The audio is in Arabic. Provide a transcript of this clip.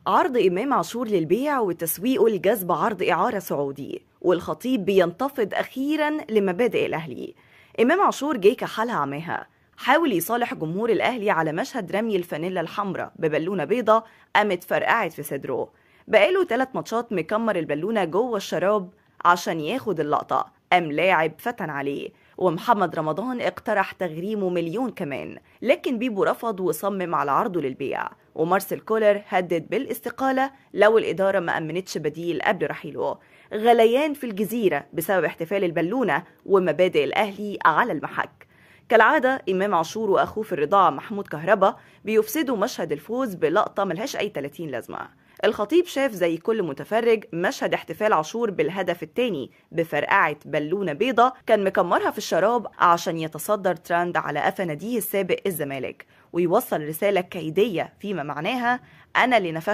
عرض إمام عاشور للبيع وتسويقه لجذب عرض إعارة سعودي، والخطيب بينتفض أخيرا لمبادئ الأهلي. إمام عاشور جه كحالها عماها، حاول يصالح جمهور الأهلي على مشهد رمي الفانيلا الحمراء ببالونة بيضة قامت فرقعت في صدره. بقاله 3 ماتشات مكمر البالونة جوه الشراب عشان ياخد اللقطة، قام لاعب فتن عليه، ومحمد رمضان اقترح تغريمه مليون كمان، لكن بيبو رفض وصمم على عرضه للبيع، ومارسيل كولر هدد بالاستقالة لو الإدارة ما أمنتش بديل قبل رحيله. غليان في الجزيرة بسبب احتفال البالونة ومبادئ الأهلي على المحك. كالعادة إمام عاشور وأخوه في الرضاعة محمود كهربا بيفسدوا مشهد الفوز بلقطة ملهاش أي 30 لازمة. الخطيب شاف زي كل متفرج مشهد احتفال عاشور بالهدف الثاني بفرقعة بالونة بيضة كان مكمرها في الشراب عشان يتصدر ترند على قفا ناديه السابق الزمالك، ويوصل رسالة كيدية فيما معناها أنا اللي نفخت